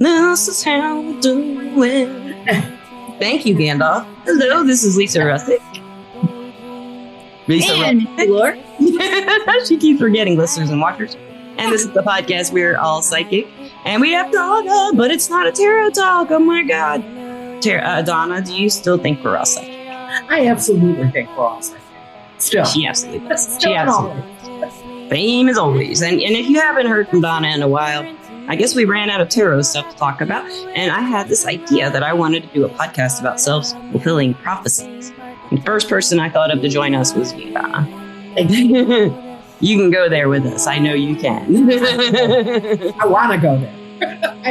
This is how we do it. Thank you, Gandalf. Hello, this is Lisa Russick. Lord. She keeps forgetting listeners and watchers. And this is the podcast We're All Psychic. And we have Dona, but it's not a tarot talk. Oh my God. Dona, do you still think we're all psychic? I absolutely think we're all psychic. Still. She absolutely does. She absolutely does. Same as always. And if you haven't heard from Dona in a while, I guess we ran out of tarot stuff to talk about. And I had this idea that I wanted to do a podcast about self-fulfilling prophecies. And the first person I thought of to join us was you, Dona. You can go there with us. I know you can. I want to go there.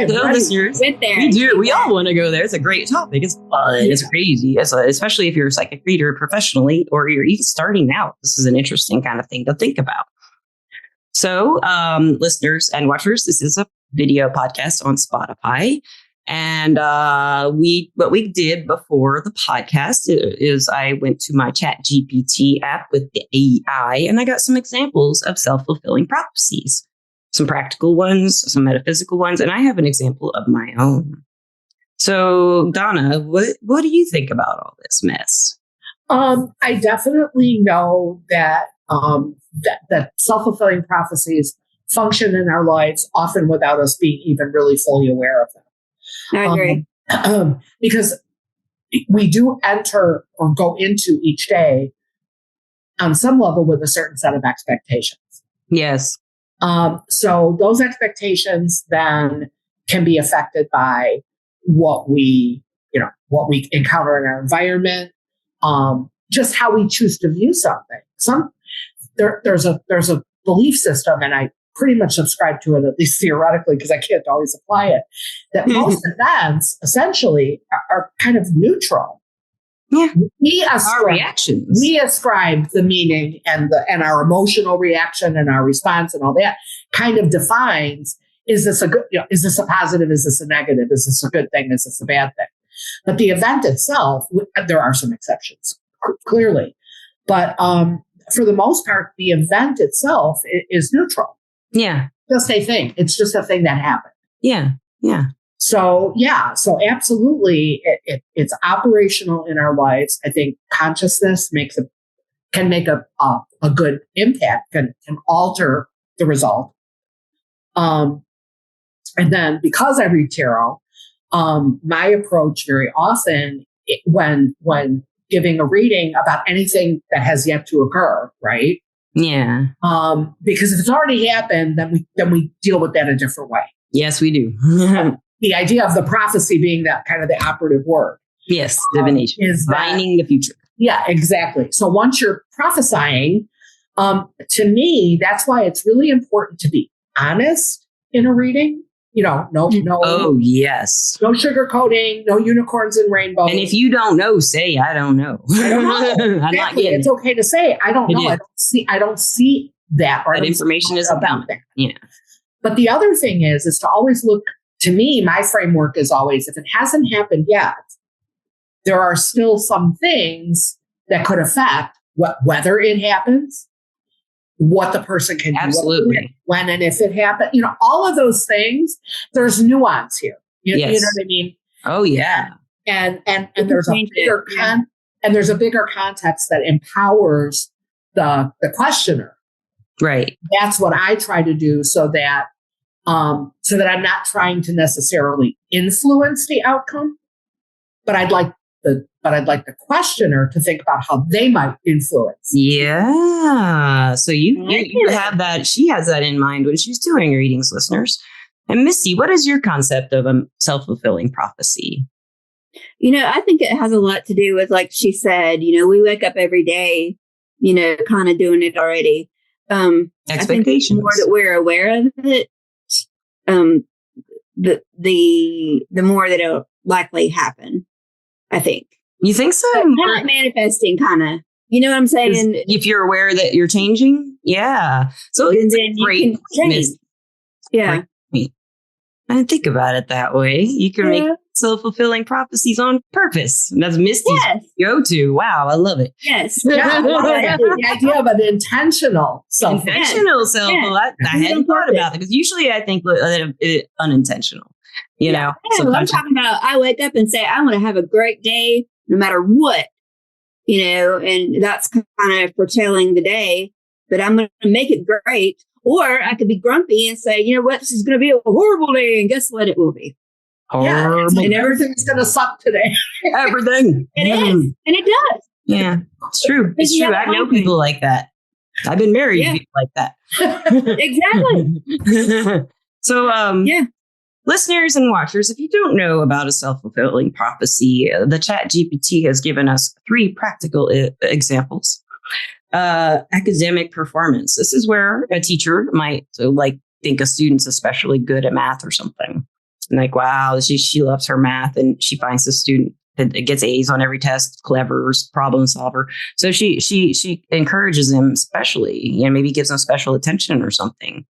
So listeners, we do. We all want to go there. It's a great topic. It's fun. It's crazy. Especially if you're a psychic reader professionally or you're even starting out. This is an interesting kind of thing to think about. So listeners and watchers, this is a video podcast on Spotify. And what we did before the podcast is I went to my ChatGPT app with the AI and I got some examples of self-fulfilling prophecies, some practical ones, some metaphysical ones, and I have an example of my own. So Dona, what do you think about all this mess? I definitely know that that self-fulfilling prophecies function in our lives often without us being even really fully aware of them. I agree. Because we do enter or go into each day on some level with a certain set of expectations. Yes. So those expectations then can be affected by what we encounter in our environment, just how we choose to view something. There's a belief system, and I pretty much subscribe to it, at least theoretically, because I can't always apply it, that most events essentially are kind of neutral. Yeah. Our reactions. We ascribe the meaning and our emotional reaction and our response and all that kind of defines, is this a good, is this a positive? Is this a negative? Is this a good thing? Is this a bad thing? But the event itself, there are some exceptions, clearly. But for the most part, the event itself is neutral. Yeah. Just a thing. It's just a thing that happened. Yeah. Yeah. So absolutely, it's operational in our lives. I think consciousness can make a good impact, can alter the result. And then because I read tarot, my approach very often when giving a reading about anything that has yet to occur, right? Yeah. Because if it's already happened, then we deal with that a different way. Yes, we do. The idea of the prophecy being that kind of the operative word. Yes, divination. Is divining the future. Yeah, exactly. So once you're prophesying, to me, that's why it's really important to be honest in a reading. No. Oh, yes. No sugarcoating, no unicorns and rainbows. And if you don't know, say, I don't know. I don't know. I'm not getting It's okay to say, I don't know. I don't see that. That information is about that. Yeah. But the other thing is to always look, to me, my framework is always, if it hasn't happened yet, there are still some things that could affect whether it happens, what the person can do. Absolutely. When and if it happens, all of those things, there's nuance here. You know what I mean? Oh yeah. And there's a bigger context that empowers the questioner. Right. That's what I try to do so that I'm not trying to necessarily influence the outcome, but I'd like the questioner to think about how they might influence. Yeah. So you have that. She has that in mind when she's doing readings, listeners. And Misty, what is your concept of a self-fulfilling prophecy? I think it has a lot to do with, like she said, we wake up every day, kind of doing it already. Expectations. I think the more that we're aware of it, the more that it'll likely happen. I think. You think so? Kind of like manifesting, kind of. You know what I'm saying? If you're aware that you're changing, yeah. So and then you can change. Yeah. I didn't think about it that way. You can make Self-fulfilling prophecies on purpose. And that's Misty's go-to. Wow, I love it. Yes. Yeah, the idea of an intentional self. Intentional self. I hadn't thought about it because usually I think unintentional. You know, well, I'm talking about. I wake up and say, I want to have a great day, no matter what. You know, and that's kind of foretelling the day. But I'm going to make it great. Or I could be grumpy and say, you know what, this is going to be a horrible day. And guess what? It will be. Yeah, and everything's going to suck today. Everything. It is. And it does. Yeah, it's true. It's true. I know people like that. I've been married to people like that. Exactly. So, listeners and watchers, if you don't know about a self-fulfilling prophecy, the Chat GPT has given us 3 practical examples. Academic performance. This is where a teacher might think a student's especially good at math or something. And like, wow, she loves her math, and she finds the student that gets A's on every test, clever, problem solver. So she encourages him, especially, maybe gives him special attention or something,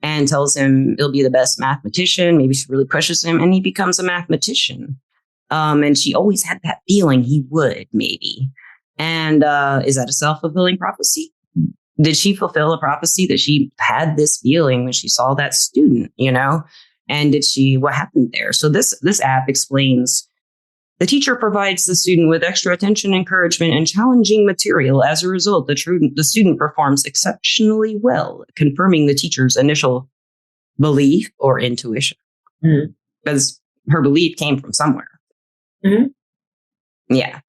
and tells him he'll be the best mathematician. Maybe she really pushes him, and he becomes a mathematician. And she always had that feeling he would, maybe. And is that a self-fulfilling prophecy? Did she fulfill a prophecy that she had this feeling when she saw that student, And what happened there? So this app explains the teacher provides the student with extra attention, encouragement, and challenging material. As a result, the student performs exceptionally well, confirming the teacher's initial belief or intuition. Mm-hmm. Because her belief came from somewhere. Mm-hmm. Yeah.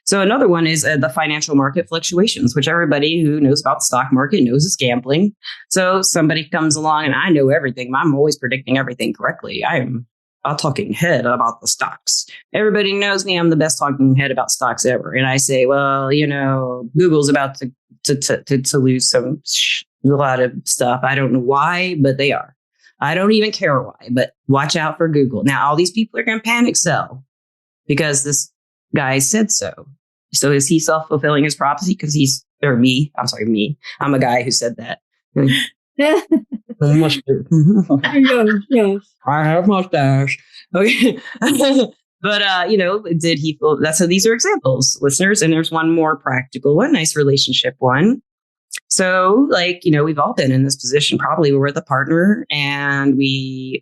So another one is the financial market fluctuations, which everybody who knows about the stock market knows is gambling. So somebody comes along and I know everything. I'm always predicting everything correctly. I am a talking head about the stocks. Everybody knows me. I'm the best talking head about stocks ever. And I say, well, Google's about to lose a lot of stuff. I don't know why, but they are. I don't even care why, but watch out for Google. Now, all these people are going to panic sell because this guy said so. So is he self-fulfilling his prophecy? Because me. I'm a guy who said that. I have mustache. Okay. But, did he feel that's so these are examples, listeners. And there's one more practical one, nice relationship one. So we've all been in this position. Probably we're with a partner and we,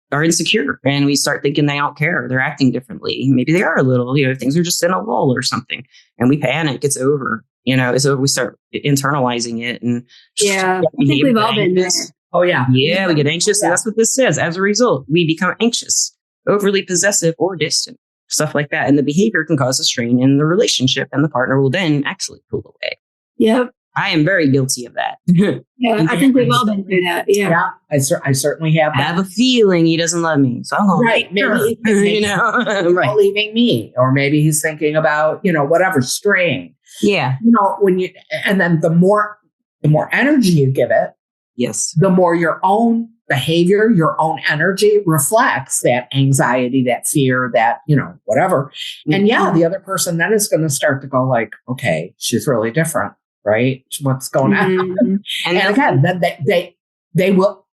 are insecure and we start thinking they don't care. They're acting differently. Maybe they are a little, things are just in a lull or something and we panic. It's over, it's over. We start internalizing it. And I think we've all been there. Oh yeah. Yeah. We get anxious. And that's what this says. As a result, we become anxious, overly possessive or distant, stuff like that. And the behavior can cause a strain in the relationship and the partner will then actually pull away. Yep. I am very guilty of that. Yeah, I think we've all been through that. Yeah, I certainly have. I have a feeling he doesn't love me, so I'm going maybe right, leaving me, or maybe he's thinking about whatever straying. Yeah, and then the more energy you give it, yes, the more your own behavior, your own energy reflects that anxiety, that fear, that whatever. Mm-hmm. And the other person then is going to start to go like, okay, she's really different. Right? What's going on? Mm-hmm. And again, then they will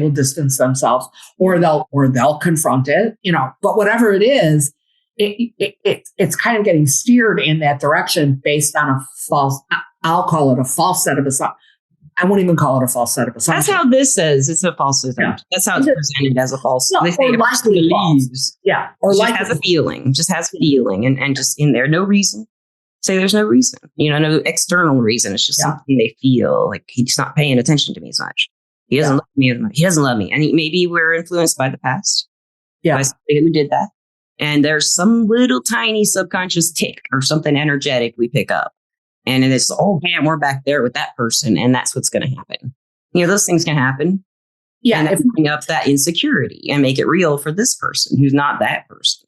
distance themselves or they'll confront it, but whatever it is, it's kind of getting steered in that direction based on a false, I'll call it a false set of assumptions. I won't even call it a false set of assumptions. That's how this says it's a false assumption. Yeah. That's how it's presented as a false. No, they say a person believes. Yeah. Or just has a feeling, and just in there, no reason. Say there's no reason, no external reason. It's just something they feel like he's not paying attention to me as much. He doesn't love me as much. He doesn't love me. And maybe we're influenced by the past. Yeah. By somebody who did that. And there's some little tiny subconscious tick or something energetic we pick up. And it's, oh, man, we're back there with that person. And that's what's going to happen. Those things can happen. Yeah. And bring up that insecurity and make it real for this person who's not that person.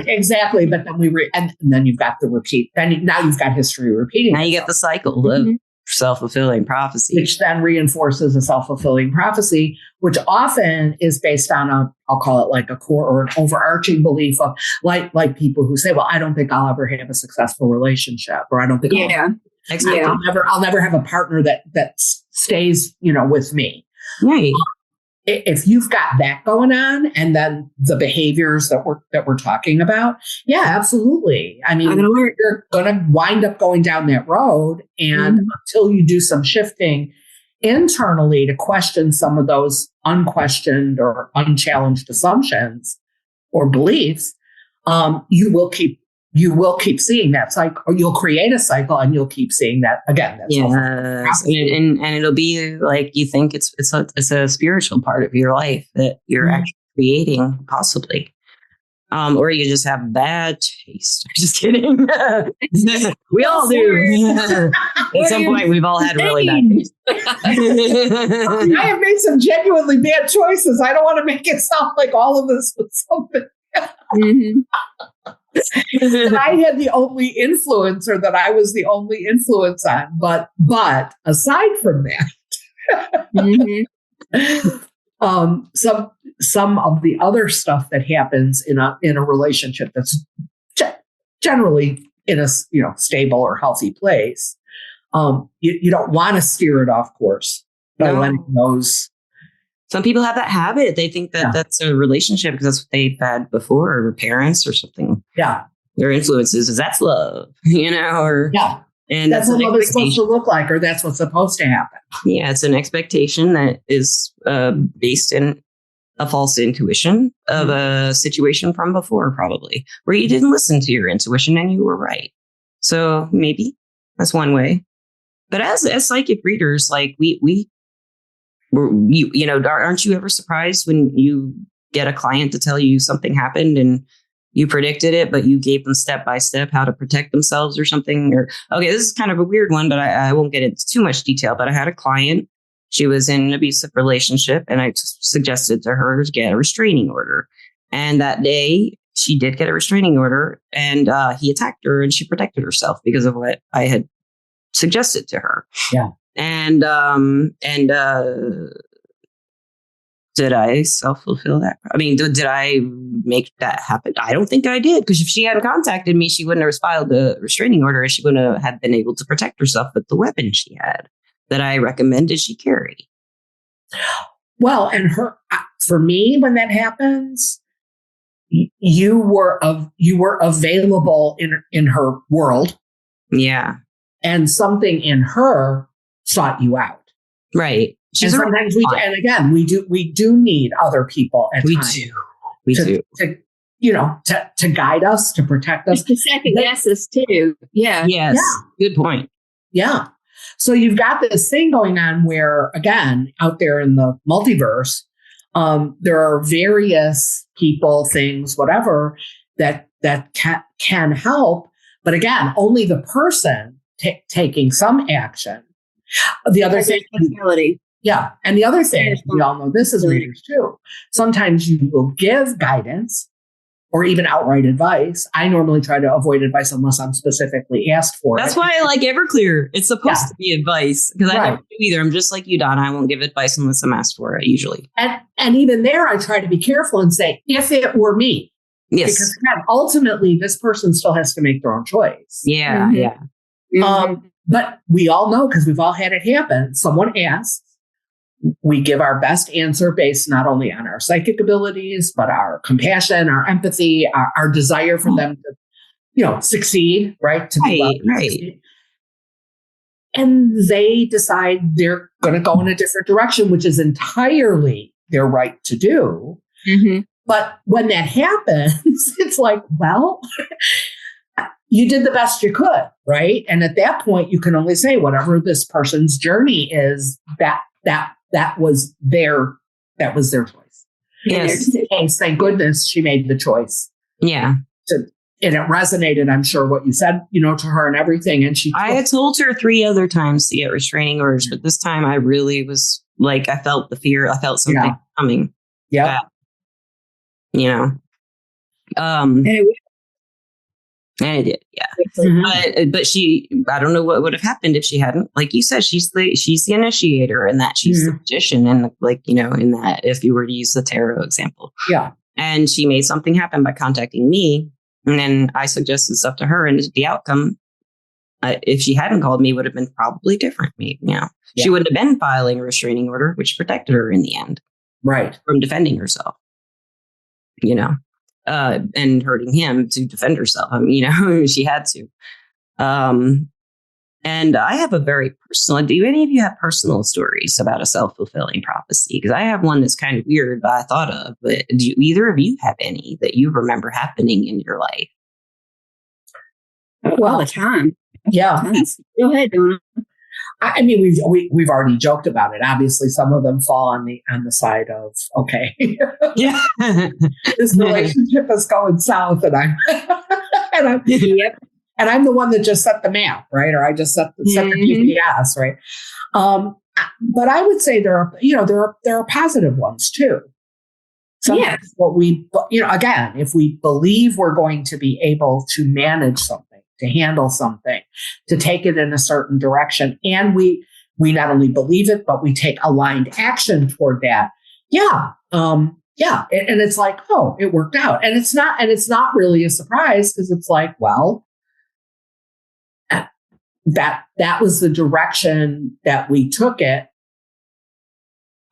Exactly. But then and then you've got the repeat. Now you've got history repeating. Now you get the cycle of self-fulfilling prophecy. Which then reinforces a self-fulfilling prophecy, which often is based on I'll call it like a core or an overarching belief of like people who say, well, I don't think I'll ever have a successful relationship, or I don't think I'll never have a partner that stays, with me. Right. if you've got that going on, and then the behaviors that we're talking about, yeah, absolutely. I mean, you're going to wind up going down that road, and until you do some shifting internally to question some of those unquestioned or unchallenged assumptions or beliefs, you will keep seeing that cycle, or you'll create a cycle and you'll keep seeing that again. That's and it'll be like, you think it's a spiritual part of your life that you're actually creating, possibly. Or you just have bad taste. Just kidding. We all do. At some point, we've all had really bad taste. I have made some genuinely bad choices. I don't want to make it sound like all of this was something. That I had the only influence, or that I was the only influence on. But aside from that, some of the other stuff that happens in a relationship that's generally in a stable or healthy place, you don't want to steer it off course by letting those. Some people have that habit. They think that that's a relationship because that's what they've had before, or parents or something. Yeah. Their influences is that's love, or and that's what love is supposed to look like, or that's what's supposed to happen. Yeah, it's an expectation that is based in a false intuition of a situation from before, probably, where you didn't listen to your intuition and you were right. So maybe that's one way. But as psychic readers, like aren't you ever surprised when you get a client to tell you something happened and you predicted it, but you gave them step by step how to protect themselves or something? Or, okay, this is kind of a weird one, but I won't get into too much detail. But I had a client, she was in an abusive relationship, and I suggested to her to get a restraining order. And that day she did get a restraining order, and he attacked her, and she protected herself because of what I had suggested to her. Yeah. And did I self-fulfill that? I mean, did I make that happen? I don't think I did, because if she hadn't contacted me, she wouldn't have filed the restraining order, and she wouldn't have been able to protect herself with the weapon she had that I recommended she carry. Well, and for me, when that happens, you were available in her world. Yeah. And something in her sought you out. Right. And sometimes we do need other people at times. We do. To guide us, to protect us. To second guess us too. Yeah. Yes. Yeah. Good point. Yeah. So you've got this thing going on where, again, out there in the multiverse, there are various people, things, whatever, that can help. But again, only the person taking some action. The other thing, yeah. And the other thing, we all know this as readers too. Sometimes you will give guidance or even outright advice. I normally try to avoid advice unless I'm specifically asked for it. That's why I like Everclear. It's supposed to be advice, because I never do either. I'm just like you, Donna. I won't give advice unless I'm asked for it, usually. And even there, I try to be careful and say, if it were me. Yes. Because again, ultimately, this person still has to make their own choice. Yeah, yeah. But we all know, because we've all had it happen. Someone asks, we give our best answer based not only on our psychic abilities, but our compassion, our empathy, our desire for them to, succeed, right? To be loved, succeed. And they decide they're going to go in a different direction, which is entirely their right to do. Mm-hmm. But when that happens, it's like, well, you did the best you could, right? And at that point, you can only say whatever this person's journey is, that was their choice. Yes. And thank goodness she made the choice. Yeah. And it resonated, I'm sure, what you said, to her and everything. And I had told her 3 other times to get restraining orders, but this time I really was like, I felt the fear. I felt something coming. Yeah. And it did, yeah. Mm-hmm. But she, I don't know what would have happened if she hadn't. Like you said, she's the initiator, and that she's the magician, and in that, if you were to use the tarot example, yeah. And she made something happen by contacting me, and then I suggested stuff to her, and the outcome, if she hadn't called me, would have been probably different. Maybe, she wouldn't have been filing a restraining order, which protected her in the end. Right. From defending herself, and hurting him to defend herself. She had to. And I have a very personal, do any of you have personal stories about a self-fulfilling prophecy? Because I have one that's kind of weird, but I thought of, but do either of you have any that you remember happening in your life? All the time. Yeah. Go ahead, Dona. I mean, we've already joked about it. Obviously, some of them fall on the side of, okay, yeah, this relationship is going south, and I'm yep. And I'm the one that just set the map, right? Or I just set the GPS, right? But I would say there are positive ones too. Sometimes what again, if we believe we're going to be able to manage something, to handle something, to take it in a certain direction, and we not only believe it, but we take aligned action toward that. Yeah. And it's like, oh, it worked out. And it's not really a surprise, because it's like, well, that was the direction that we took it,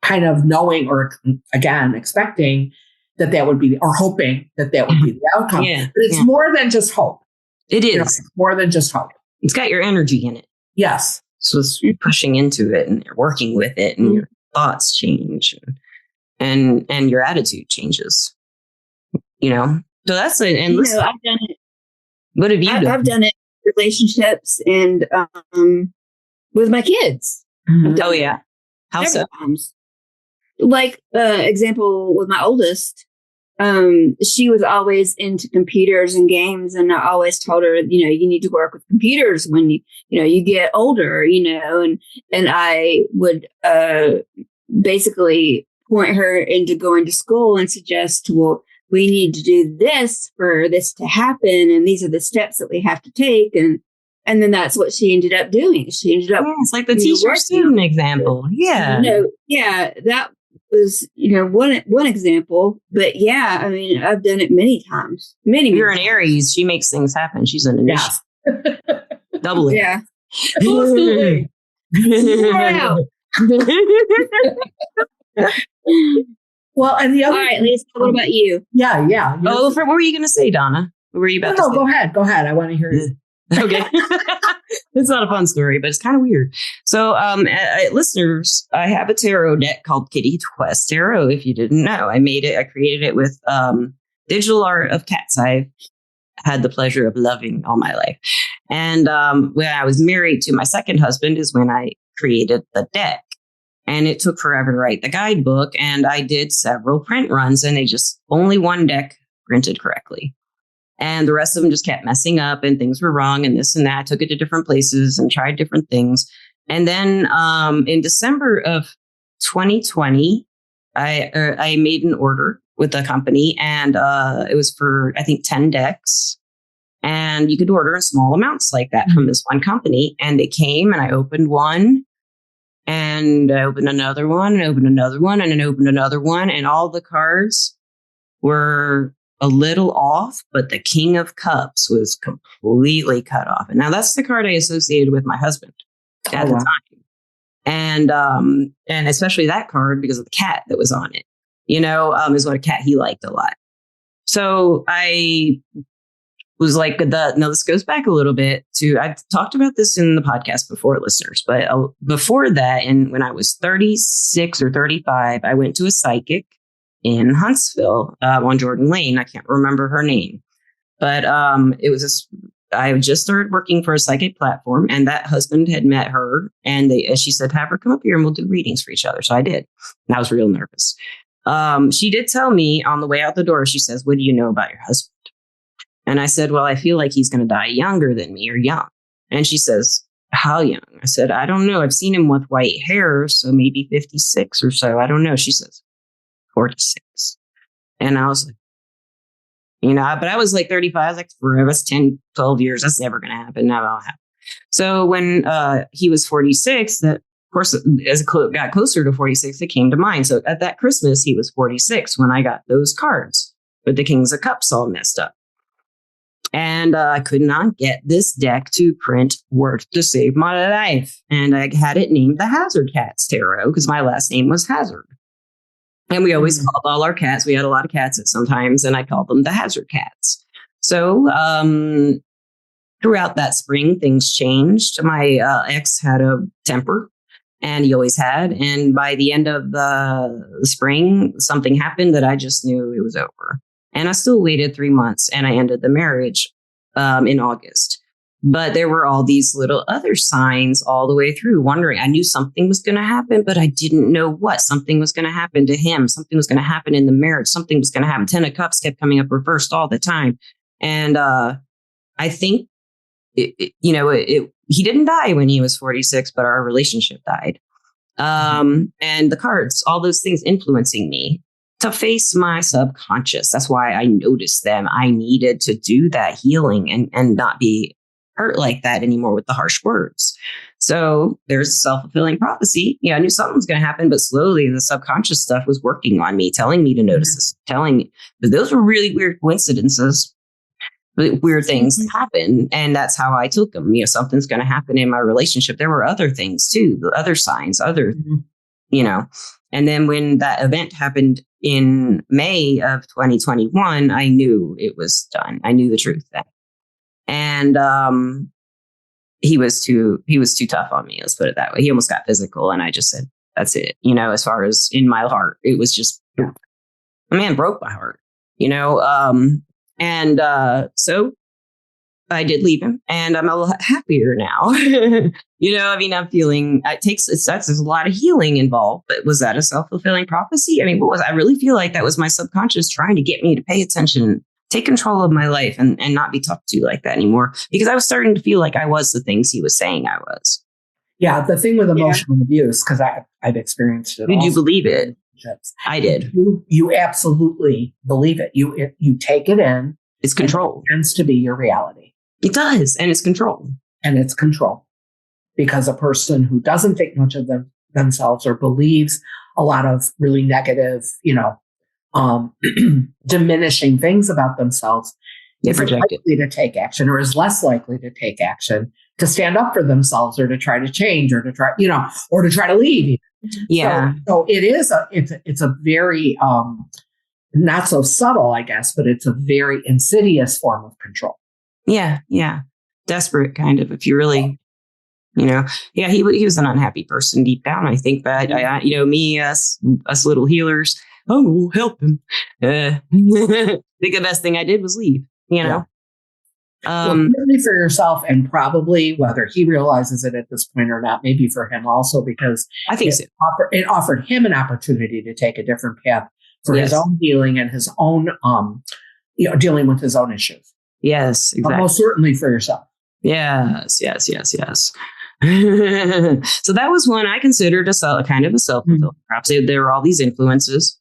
kind of knowing, or again, expecting that would be, or hoping that would be the outcome. Yeah, but it's more than just hope. It is. It's more than just hope. It's got your energy in it. Yes. So it's pushing into it, and you're working with it, and your thoughts change, and your attitude changes. So that's it. And I've done it. What have you done? I've done it. Relationships and with my kids. Oh yeah, how so? Times. Like example with my oldest, she was always into computers and games, and I always told her, you need to work with computers when you get older, and I would basically point her into going to school and suggest, well, we need to do this for this to happen, and these are the steps that we have to take, and then that's what she ended up doing. She ended up, it's like the teacher student example. Yeah, that was one example. But yeah, I mean, I've done it many times. You're an Aries. She makes things happen. She's an initiative. Double it. Yeah. Well, and the other. All right, Leesa, what about you? Yeah. Oh, what were you going to say, Donna? What were you about to say? Go ahead. I want to hear you. Okay. It's not a fun story, but it's kind of weird. So, listeners, I have a tarot deck called Kitty Quest Tarot. If you didn't know, I created it with digital art of cats I've had the pleasure of loving all my life. And when I was married to my second husband is when I created the deck. And it took forever to write the guidebook. And I did several print runs, and only one deck printed correctly. And the rest of them just kept messing up, and things were wrong, and this and that. I took it to different places and tried different things. And then in December of 2020, I made an order with a company, and it was for, I think, 10 decks. And you could order in small amounts like that from this one company. And they came, and I opened one. And I opened another one, and opened another one, and then opened another one. And all the cards were a little off, but the King of Cups was completely cut off. And now that's the card I associated with my husband at the time. And especially that card because of the cat that was on it, is what a cat he liked a lot. So I was like, this goes back a little bit to, I've talked about this in the podcast before, listeners, but before that, and when I was 36 or 35, I went to a psychic in Huntsville on Jordan Lane. I can't remember her name, but it was I just started working for a psychic platform, and that husband had met her, and she said, have her come up here and we'll do readings for each other. So I did. And I was real nervous. She did tell me on the way out the door, she says, what do you know about your husband? And I said, well, I feel like he's going to die younger than me, or young. And she says, how young? I said, I don't know. I've seen him with white hair, so maybe 56 or so. I don't know. She says, 46. And I was like, but I was like 35. I was like, forever, that's 10, 12 years. That's never going to happen. Now that'll happen. So when he was 46, that, of course, as it got closer to 46, it came to mind. So at that Christmas, he was 46 when I got those cards with the Kings of Cups all messed up. And I could not get this deck to print worth to save my life. And I had it named the Hazard Cats Tarot because my last name was Hazard. And we always called all our cats. We had a lot of cats at sometimes, and I called them the hazard cats. So throughout that spring, things changed. My ex had a temper, and he always had. And by the end of the spring, something happened that I just knew it was over. And I still waited 3 months, and I ended the marriage in August. But there were all these little other signs all the way through, wondering. I knew something was going to happen, but I didn't know what. Something was going to happen to him. Something was going to happen in the marriage. Something was going to happen. 10 of Cups kept coming up reversed all the time. And I think, he didn't die when he was 46, but our relationship died. And the cards, all those things influencing me to face my subconscious. That's why I noticed them. I needed to do that healing and not be hurt like that anymore with the harsh words. So there's a self-fulfilling prophecy. I knew something was going to happen, but slowly the subconscious stuff was working on me, telling me to notice this, telling me, because those were really weird coincidences. Weird things happen. And that's how I took them. Something's going to happen in my relationship. There were other things too, the other signs, and then when that event happened in May of 2021, I knew it was done. I knew the truth then. And he was too tough on me. Let's put it that way. He almost got physical, and I just said, "That's it." As far as in my heart, it was just a man broke my heart. So I did leave him, and I'm a little happier now. I'm feeling that's a lot of healing involved. But was that a self-fulfilling prophecy? What was I really feel like that was my subconscious trying to get me to pay attention, take control of my life, and not be talked to like that anymore, because I was starting to feel like I was the things he was saying I was. Yeah, the thing with emotional abuse, because I've experienced it. Did you believe it? I did. You absolutely believe it. You take it in. It's control. It tends to be your reality. It does, and it's control. And it's control, because a person who doesn't think much of themselves or believes a lot of really negative, diminishing things about themselves, is likely to take action, or is less likely to take action to stand up for themselves, or to try to change, or to try, or to try to leave. Yeah. So it's a very, not so subtle, I guess, but it's a very insidious form of control. Yeah. Yeah. Desperate kind of, if you really, he was an unhappy person deep down, I think, but us little healers, we'll help him. I think the best thing I did was leave, Well, certainly for yourself, and probably whether he realizes it at this point or not, maybe for him also, because I think it offered him an opportunity to take a different path for his own healing and his own, dealing with his own issues. Yes, exactly. But most certainly for yourself. Yes. So that was one I considered kind of a self-fulfilling prophecy. There were all these influences,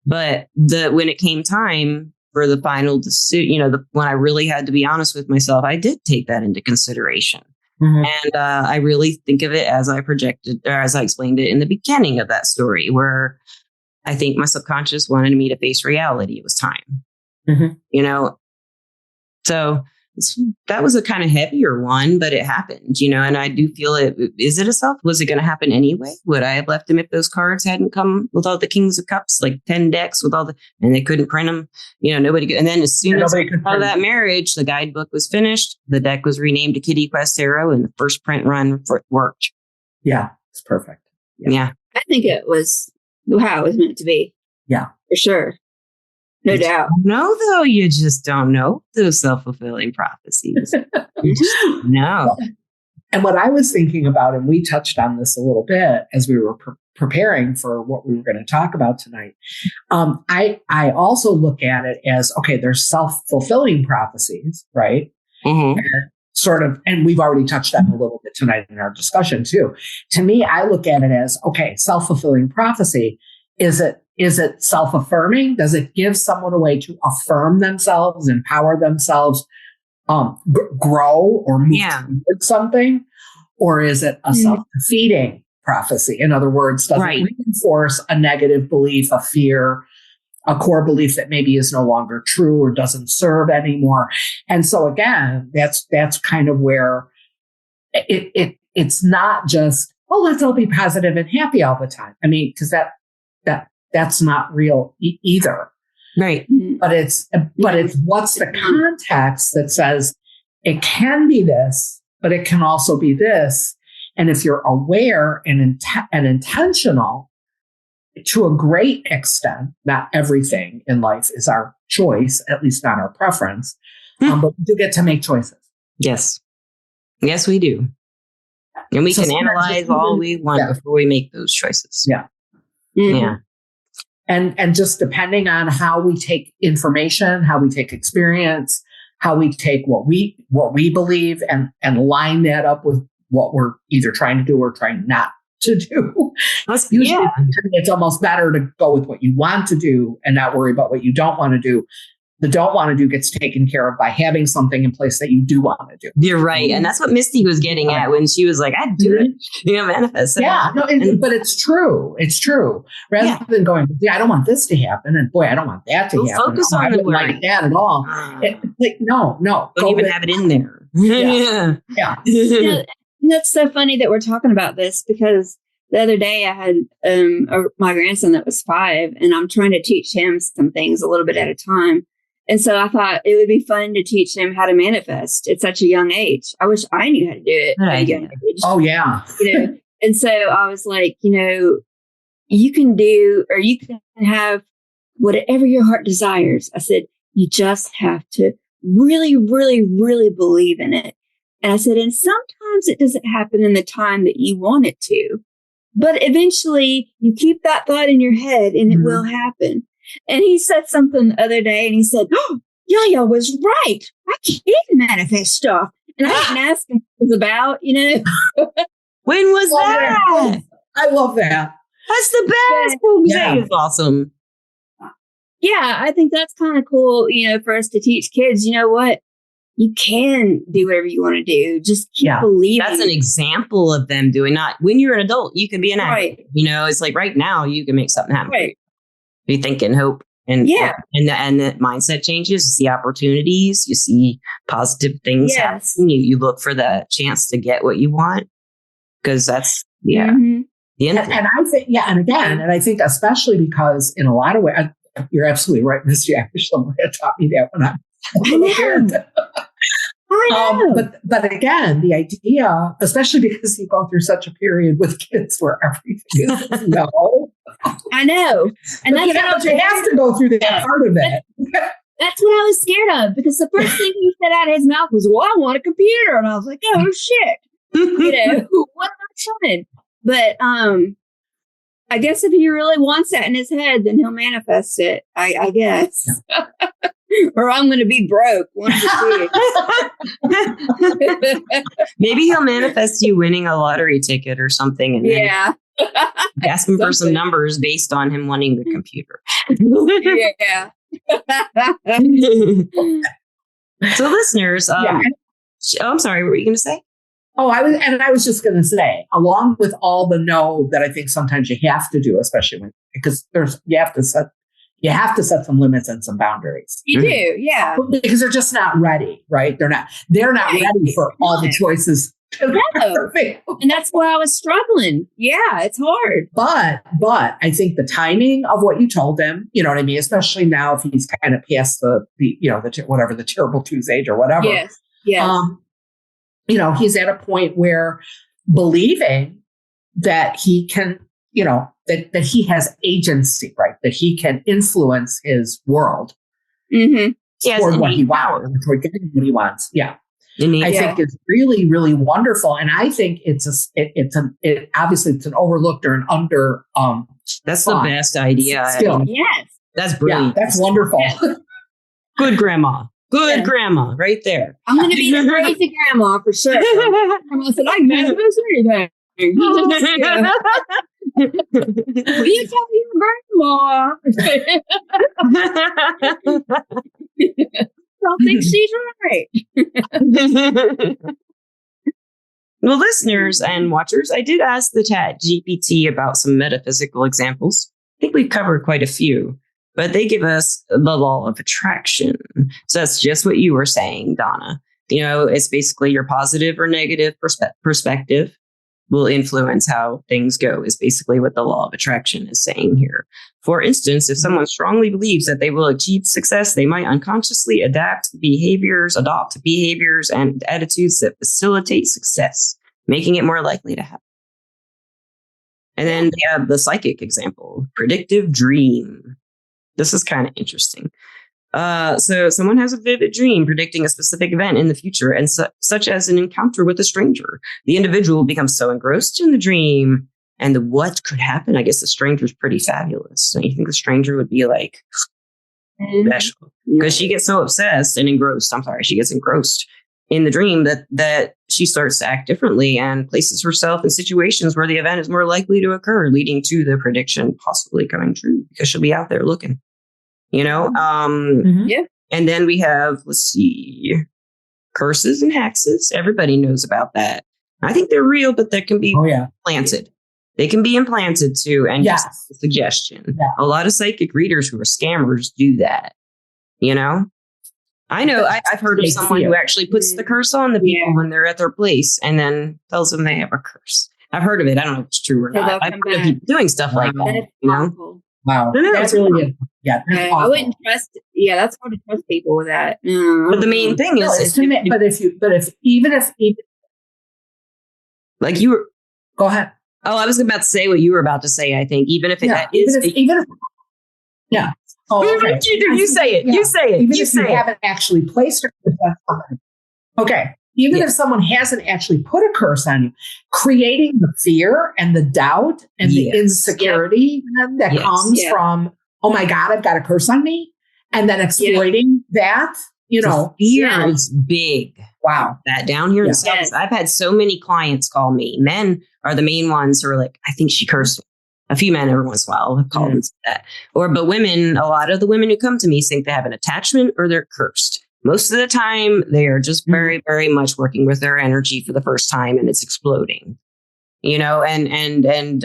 but when it came time for the final decision, when I really had to be honest with myself, I did take that into consideration. And I really think of it as I projected, or as I explained it in the beginning of that story, where I think my subconscious wanted me to face reality. It was time, So that was a kind of heavier one, but it happened, and I do feel it. Is it a self? Was it going to happen anyway? Would I have left him if those cards hadn't come with all the Kings of Cups, like 10 decks with all and they couldn't print them? Nobody could. And then as soon as out of that marriage, the guidebook was finished. The deck was renamed to Kitty Quest Tarot, and the first print run worked. Yeah, it's perfect. Yeah. I think it was how it was meant to be. Yeah. For sure. No doubt. No, though, you just don't know those self-fulfilling prophecies. You just don't know. And what I was thinking about, and we touched on this a little bit as we were preparing for what we were going to talk about tonight. I also look at it as, okay, there's self-fulfilling prophecies, right? Mm-hmm. And we've already touched on a little bit tonight in our discussion too. To me, I look at it as, okay, self-fulfilling prophecy. Is it self-affirming? Does it give someone a way to affirm themselves, empower themselves, grow or move towards something? Or is it a self-defeating prophecy? In other words, does it reinforce a negative belief, a fear, a core belief that maybe is no longer true or doesn't serve anymore? And so again, that's kind of where it's not just, let's all be positive and happy all the time. Because that's not real either. Right. But it's what's the context that says it can be this, but it can also be this. And if you're aware and intentional, to a great extent, not everything in life is our choice, at least not our preference, but we do get to make choices. Yes. Yes, we do. And we can analyze all we want before we make those choices. Yeah. Mm-hmm. Yeah. And just depending on how we take information, how we take experience, how we take what we believe and line that up with what we're either trying to do or trying not to do. Usually it's almost better to go with what you want to do and not worry about what you don't want to do. The don't want to do gets taken care of by having something in place that you do want to do. You're right. And that's what Misty was getting at when she was like, I'd do it, manifest. Yeah, no, but it's true. It's true. Rather than going, I don't want this to happen. And boy, I don't want that to happen. Focus on I the wouldn't like that at all. No. Don't even have it in there. Yeah. That's so funny that we're talking about this because the other day I had my grandson that was 5 and I'm trying to teach him some things a little bit at a time. And so I thought it would be fun to teach him how to manifest at such a young age. I wish I knew how to do it at a young age. Oh, yeah. And so I was like, you can do, or you can have whatever your heart desires. I said, you just have to really, really, really believe in it. And I said, and sometimes it doesn't happen in the time that you want it to, but eventually you keep that thought in your head and it will happen. And he said something the other day and he said, oh, Yaya was right. I can manifest stuff. And I didn't ask him what it was about, When was that? I love that. That's the best. That is awesome. Yeah, I think that's kind of cool, for us to teach kids, you know what? You can do whatever you want to do. Just keep believing. That's an example of them doing not when you're an adult, you can be an actor. Right. It's like right now you can make something happen. Right. You think and hope. And and the mindset changes. You see opportunities. You see positive things happen. You look for the chance to get what you want because that's the end. And I think and I think especially because in a lot of ways, you're absolutely right, Misty. I wish someone had taught me that when I know. But again, the idea, especially because you go through such a period with kids where everything is no. I know. And that's you have to go through that part of it. That's what I was scared of because the first thing he said out of his mouth was, well, I want a computer. And I was like, oh shit. What am I doing? But I guess if he really wants that in his head, then he'll manifest it, I guess. Or I'm going to be broke. One of the two. Maybe he'll manifest you winning a lottery ticket or something. And ask him for some numbers based on him wanting the computer. Yeah. So listeners, I'm sorry, what were you going to say? Oh, I was just going to say, along with all the no that I think sometimes you have to do, especially because you have to set some limits and some boundaries. You do, yeah, because they're just not ready, right? They're not ready for all the choices. No. And that's why I was struggling. Yeah, it's hard. But I think the timing of what you told him, you know what I mean, especially now if he's kind of past the whatever the terrible twos age or whatever. Yes. He's at a point where believing that he can, that he has agency, right? That he can influence his world toward what he wants, toward getting what he wants. Yeah. I think it's really, really wonderful. And I think obviously it's an overlooked or an under, that's the best idea. Yes. That's brilliant. Yeah, that's wonderful. Yeah. Good grandma. Good grandma, right there. I'm going to be the crazy grandma for sure. Grandma said, I can manifest anything. Will you tell your grandma? I don't think she's right. Well, listeners and watchers, I did ask the Chat GPT about some metaphysical examples. I think we've covered quite a few. But they give us the law of attraction. So that's just what you were saying, Donna. It's basically your positive or negative perspective will influence how things go, is basically what the law of attraction is saying here. For instance, if someone strongly believes that they will achieve success, they might unconsciously adopt behaviors and attitudes that facilitate success, making it more likely to happen. And then they have the psychic example, predictive dream. This is kind of interesting. So someone has a vivid dream predicting a specific event in the future, and such as an encounter with a stranger. The individual becomes so engrossed in the dream and what could happen. I guess the stranger's pretty fabulous. So you think the stranger would be like special because she gets so obsessed and engrossed. She gets engrossed in the dream that she starts to act differently and places herself in situations where the event is more likely to occur, leading to the prediction possibly coming true because she'll be out there looking. And then we have, let's see, curses and hexes. Everybody knows about that. I think they're real, but they can be implanted. They can be implanted too. And just a suggestion. Yeah. A lot of psychic readers who are scammers do that. I know I've heard of someone who actually puts the curse on the people when they're at their place and then tells them they have a curse. I've heard of it. I don't know if it's true or not. I've heard of people doing stuff like that. Wow. That's really good. Yeah. I wouldn't trust. Yeah, that's hard to trust people with that. But the main thing is, even if like you were, go ahead. Oh, I was about to say what you were about to say. I think even if Oh, okay. You say it. You say it. Even if you haven't actually placed a curse on someone. Okay. Even if someone hasn't actually put a curse on you, creating the fear and the doubt and the insecurity that comes from, oh my God, I've got a curse on me. And then exploiting that, fear is big. Wow. That down here in the South, I've had so many clients call me. Men are the main ones who are like, I think she cursed me. A few men every once in a while have called and said that. But women, a lot of the women who come to me think they have an attachment or they're cursed. Most of the time, they are just very, very much working with their energy for the first time, and it's exploding. And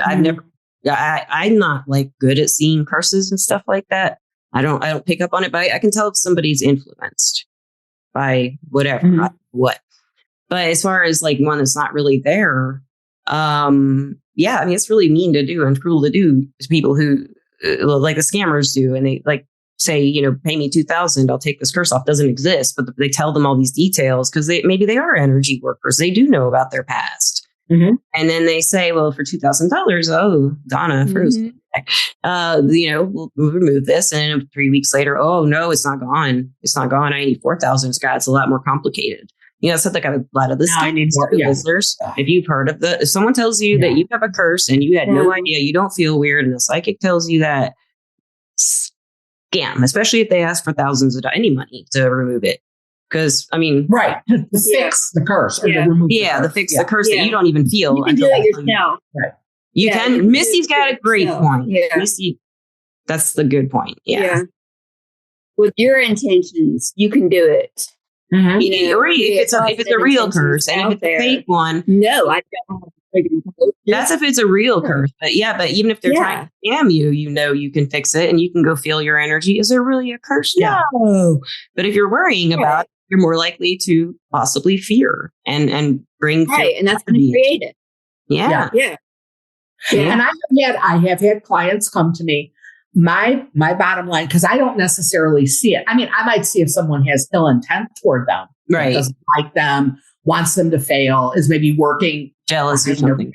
I've never, I'm not like good at seeing curses and stuff like that. I don't pick up on it, but I can tell if somebody's influenced by whatever, what. But as far as like one that's not really there, it's really mean to do and cruel to do to people who like the scammers do, and they like say, pay me $2,000, I'll take this curse off. Doesn't exist, but they tell them all these details because maybe they are energy workers. They do know about their past. And then they say, well, for $2,000, oh, Dona, frozen. We'll remove this. And 3 weeks later, oh, no, it's not gone. It's not gone. I need $4,000. It's a lot more complicated. So like a lot of this stuff. Listeners, if you've heard of if someone tells you that you have a curse and you had no idea, you don't feel weird, and the psychic tells you that, scam, especially if they ask for thousands of any money to remove it. Because to fix the curse or to remove the curse that you don't even feel. You can do it yourself. Right. You can. Misty's got a great point. Yeah. Misty, that's the good point. Yeah. With your intentions, you can do it. Or if it's a real curse, and if it's a fake one, no, I don't. That's if it's a real curse. But even if they're trying to scam you, you can fix it and you can go feel your energy. Is there really a curse? Yeah. No. But if you're worrying about it, you're more likely to possibly fear and bring fear. And that's going to create it. Yeah. And I have had clients come to me. My bottom line, because I don't necessarily see it. I mean, I might see if someone has ill intent toward them, right? Doesn't like them, wants them to fail, is maybe working jealous or something.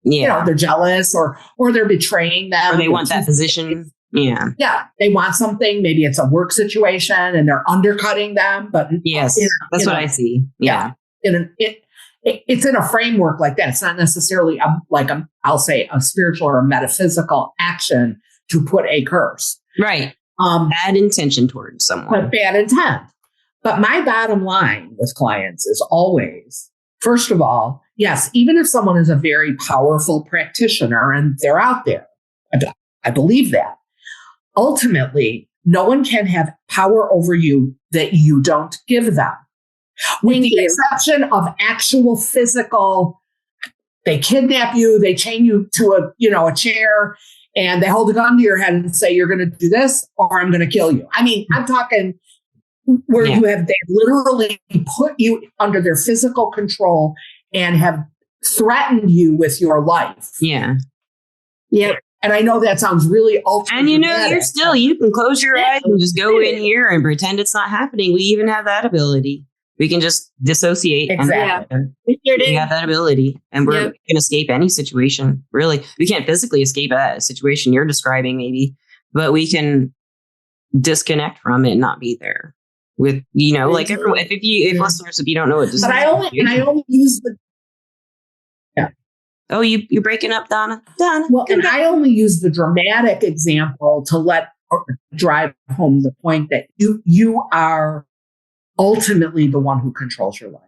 They're jealous or they're betraying them, or they want that position. Yeah, they want something. Maybe it's a work situation and they're undercutting them. But yes, that's what I see. Yeah, it's in a framework like that. It's not necessarily I'll say a spiritual or a metaphysical action to put a curse. Right. Bad intention towards someone. But bad intent. But my bottom line with clients is always, first of all, yes, even if someone is a very powerful practitioner and they're out there, I believe that. Ultimately, no one can have power over you that you don't give them. With the exception of actual physical, they kidnap you, they chain you to a chair, and they hold a gun to your head and say, you're going to do this or I'm going to kill you. I mean, I'm talking where they literally put you under their physical control and have threatened you with your life. Yeah. Yep. And I know that sounds really ultra. And you can close your eyes and just go in here and pretend it's not happening. We even have that ability. We can just dissociate. Exactly. And we have that ability, and we can escape any situation. Really, we can't physically escape a situation you're describing, maybe, but we can disconnect from it and not be there. With like everyone, if listeners, if you don't know what, but I only use the. Yeah. Oh, you're breaking up, Donna. Well, and I only use the dramatic example to drive home the point that you are ultimately the one who controls your life.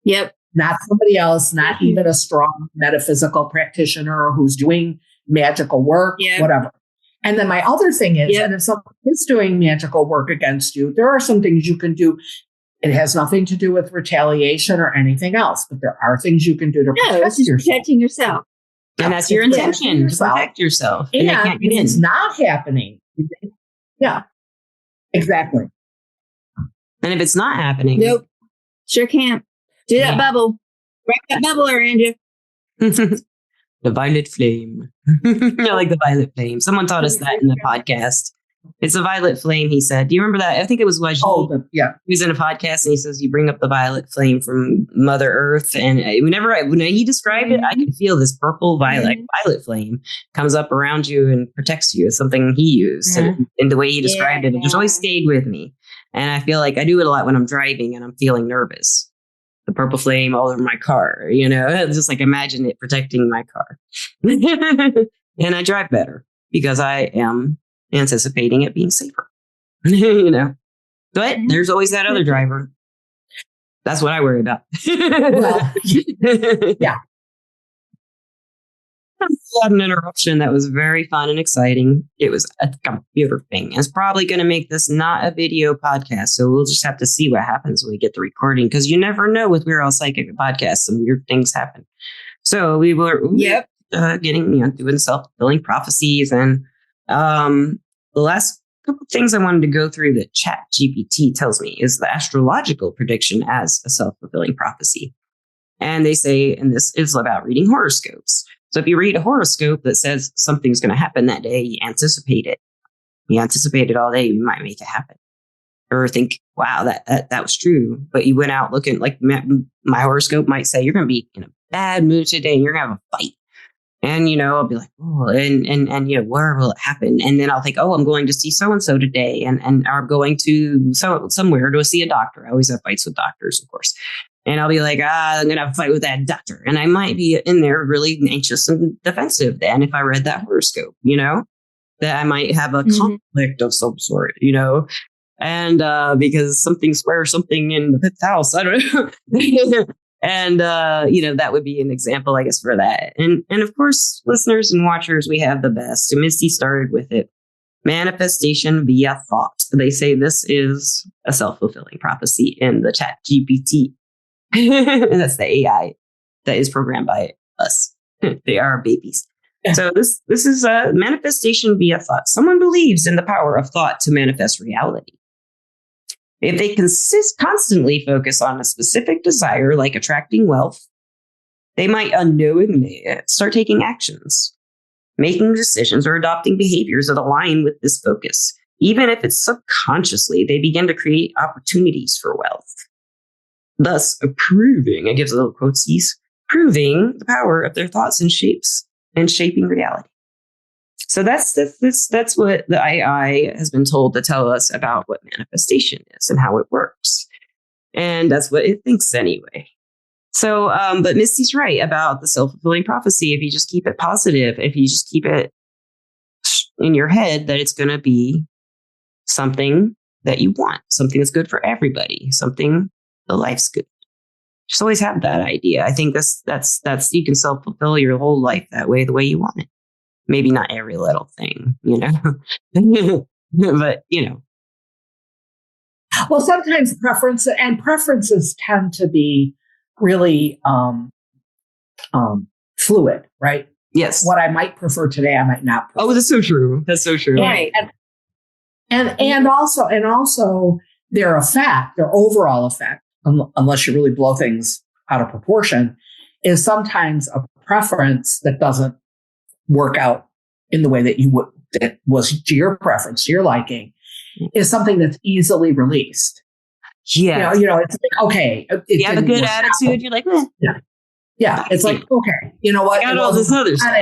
Yep. Not somebody else, not even a strong metaphysical practitioner who's doing magical work, whatever. And then my other thing is, and if someone is doing magical work against you, there are some things you can do. It has nothing to do with retaliation or anything else, but there are things you can do to protect yourself. Protecting yourself. And that's your intention, to protect yourself. And if it's not happening. Yeah, exactly. And if it's not happening. Nope. Sure can't. Do that bubble. Break that bubble around you. The violet flame. I like the violet flame. Someone taught us that in the podcast. It's a violet flame, he said. Do you remember that? I think it was Wajid. He was in a podcast and he says, you bring up the violet flame from Mother Earth. And when he described it, I could feel this purple violet flame comes up around you and protects you. It's something he used. And the way he described it just always stayed with me. And I feel like I do it a lot when I'm driving and I'm feeling nervous. The purple flame all over my car, it's just like, imagine it protecting my car. And I drive better because I am anticipating it being safer, but there's always that other driver. That's what I worry about. Well, yeah. I had an interruption that was very fun and exciting. It was a computer thing. It's probably going to make this not a video podcast. So we'll just have to see what happens when we get the recording, because you never know with We're All Psychic podcasts, some weird things happen. So we were doing self-fulfilling prophecies. And the last couple of things I wanted to go through that Chat GPT tells me is the astrological prediction as a self-fulfilling prophecy. And they say, and this is about reading horoscopes. So if you read a horoscope that says something's going to happen that day, you anticipate it. You anticipate it all day, you might make it happen. Or think, wow, that was true. But you went out looking, like my horoscope might say, you're going to be in a bad mood today and you're going to have a fight. And, I'll be like, oh, and where will it happen? And then I'll think, oh, I'm going to see so-and-so today. And I'm going to somewhere to see a doctor. I always have fights with doctors, of course. And I'll be like, I'm going to have a fight with that doctor. And I might be in there really anxious and defensive then if I read that horoscope, that I might have a conflict of some sort, and because something squares something in the fifth house. I don't know. And, that would be an example, I guess, for that. And of course, listeners and watchers, we have the best. So Misty started with it. Manifestation via thought. They say this is a self-fulfilling prophecy in the Chat GPT. And that's the AI that is programmed by us. They are babies. So this is a manifestation via thought. Someone believes in the power of thought to manifest reality. If they constantly focus on a specific desire, like attracting wealth, they might unknowingly start taking actions, making decisions, or adopting behaviors that align with this focus. Even if it's subconsciously, they begin to create opportunities for wealth. Thus, proving, it gives a little quotes, proving the power of their thoughts and shaping reality. So that's what the AI has been told to tell us about what manifestation is and how it works. And that's what it thinks anyway. So, but Misty's right about the self-fulfilling prophecy. If you just keep it positive, if you just keep it in your head that it's going to be something that you want, something that's good for everybody, something the life's good. Just always have that idea. I think that's you can self-fulfill your whole life that way, the way you want it. Maybe not every little thing, but Well, sometimes preferences tend to be really fluid, right? Yes. What I might prefer today, I might not prefer. Oh, that's so true. That's so true. Right. And also their overall effect, unless you really blow things out of proportion, is sometimes a preference that doesn't work out in the way that that was to your preference, to your liking, is something that's easily released. Yeah. It's like, okay. You have a good attitude. You're like, yeah. It's like, okay, you know what? I got all this other stuff.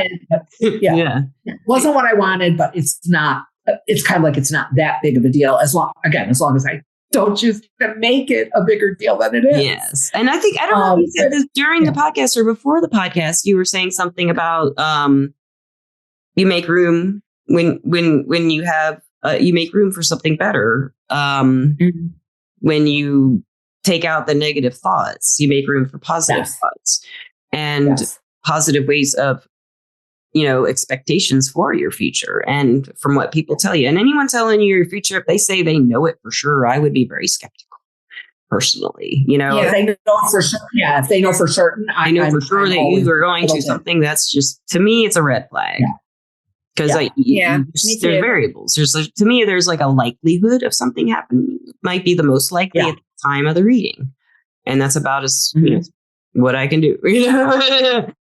Yeah. It wasn't what I wanted, but it's not, it's kind of like, it's not that big of a deal as long as I don't choose to make it a bigger deal than it is. Yes. And I don't know if you said this during the podcast or before the podcast, you were saying something about, you make room when you have, you make room for something better. When you take out the negative thoughts, you make room for positive thoughts and positive ways of, expectations for your future and from what people tell you. And anyone telling you your future, if they say they know it for sure, I would be very skeptical personally, If they know for sure. Yeah. If they know for certain, I know for sure that you are going to something that's just, to me, it's a red flag. Because there's variables. To me, there's like a likelihood of something happening. Might be the most likely at the time of the reading, and that's about as what I can do.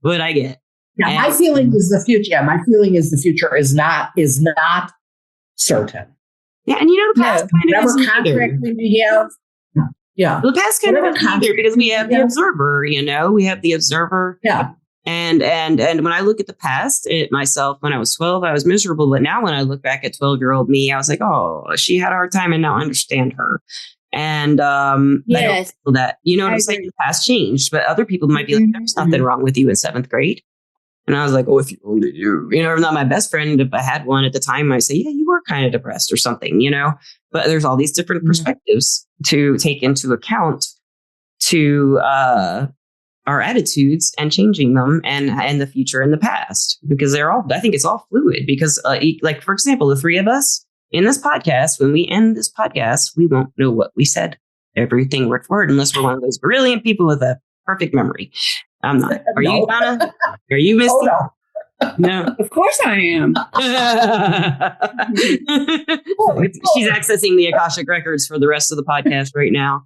What I get. Yeah, my feeling is the future. Yeah, my feeling is the future is not certain. Yeah, and the past kind of whatever contract we have. Yeah, well, the past kind of isn't either because we have the observer. We have the observer. Yeah. And when I look at the past, myself, when I was 12, I was miserable. But now when I look back at 12-year-old me, I was like, oh, she had a hard time and now I understand her. And I don't feel that, what I'm saying? The past changed, but other people might be like, there's nothing wrong with you in 7th grade. And I was like, oh, if you only knew, I'm not my best friend. If I had one at the time, I say, yeah, you were kind of depressed or something, but there's all these different perspectives to take into account to, our attitudes and changing them and the future and the past, because I think it's all fluid because like, for example, the 3 of us in this podcast, when we end this podcast, we won't know what we said, everything word for word, unless we're one of those brilliant people with a perfect memory. I'm not. Are you, Donna? Are you Misty? Oh, no. Of course I am. She's accessing the Akashic records for the rest of the podcast right now.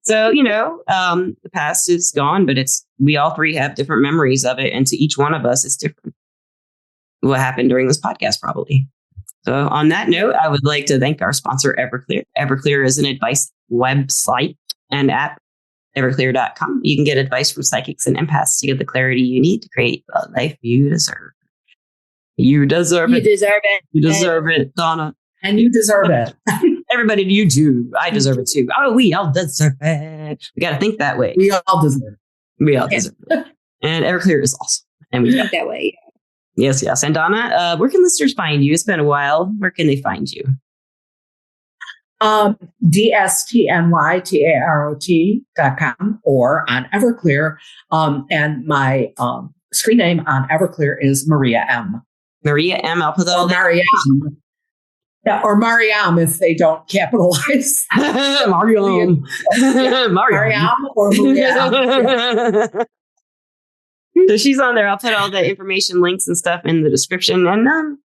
So, the past is gone, but we all 3 have different memories of it. And to each one of us, it's different. What happened during this podcast, probably. So on that note, I would like to thank our sponsor, Everclear. Everclear is an advice website and app, everclear.com. You can get advice from psychics and empaths to get the clarity you need to create the life you deserve. You deserve it. You deserve it. You deserve it, Donna. And you deserve it. Everybody, you do. I deserve it too. Oh, we all deserve it. We got to think that way. We all deserve it. We all deserve it. And Everclear is awesome. And we think that way. Yes. And Donna, where can listeners find you? It's been a while. Where can they find you? DSTNYTAROT.com or on Everclear. And my screen name on Everclear is Maria M. Maria M. I'll put that on Maria M. Yeah, or Mariam if they don't capitalize. Mariam. Mariam or Maria. So she's on there. I'll put all the information, links and stuff in the description. And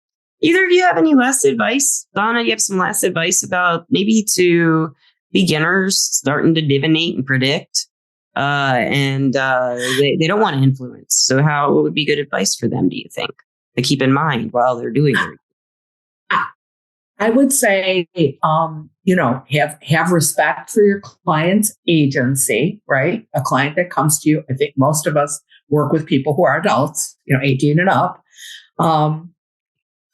either of you have any last advice? Donna, you have some last advice about maybe to beginners starting to divinate and predict. They don't want to influence. So what would be good advice for them, do you think, to keep in mind while they're doing it? I would say, have respect for your client's agency, right? A client that comes to you. I think most of us work with people who are adults, 18 and up.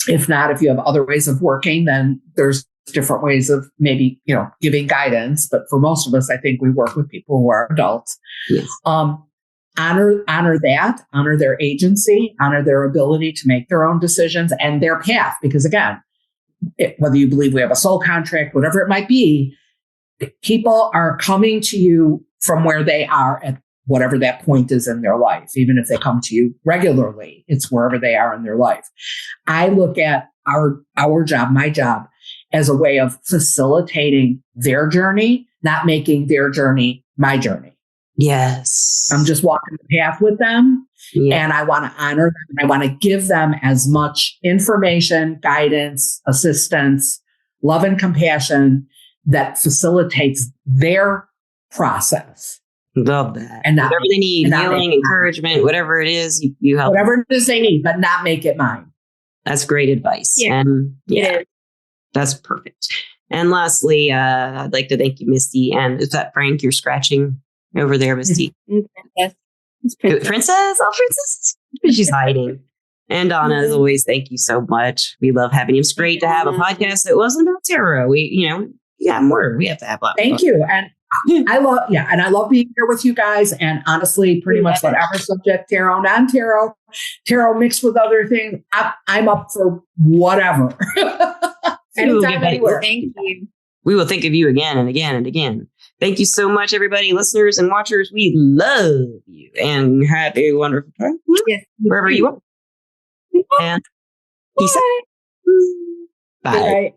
If not, if you have other ways of working, then there's different ways of maybe, giving guidance. But for most of us, I think we work with people who are adults. Yes. Honor that, honor their agency, honor their ability to make their own decisions and their path. Because again, whether you believe we have a soul contract, whatever it might be, people are coming to you from where they are at whatever that point is in their life. Even if they come to you regularly, it's wherever they are in their life. I look at our job, my job, as a way of facilitating their journey, not making their journey my journey. Yes. I'm just walking the path with them. Yeah. And I want to honor them. And I want to give them as much information, guidance, assistance, love and compassion that facilitates their process. Love that. And whatever they need, healing, encouragement, whatever it is, you help. Whatever it is they need, but not make it mine. That's great advice. Yeah. And that's perfect. And lastly, I'd like to thank you, Misty. And is that Frank you're scratching over there, Misty? Princess. Oh, Princess. She's hiding. And Donna, as always, thank you so much. We love having you. It's great to have a podcast that wasn't about tarot. We have to have a lot. Thank you. And I love being here with you guys. And honestly, pretty much whatever subject, tarot, non-tarot, tarot mixed with other things, I'm up for whatever. Anytime, anywhere. Thank you. We will think of you again and again and again. Thank you so much, everybody, listeners and watchers. We love you and have a wonderful time wherever you are. And peace out. Bye.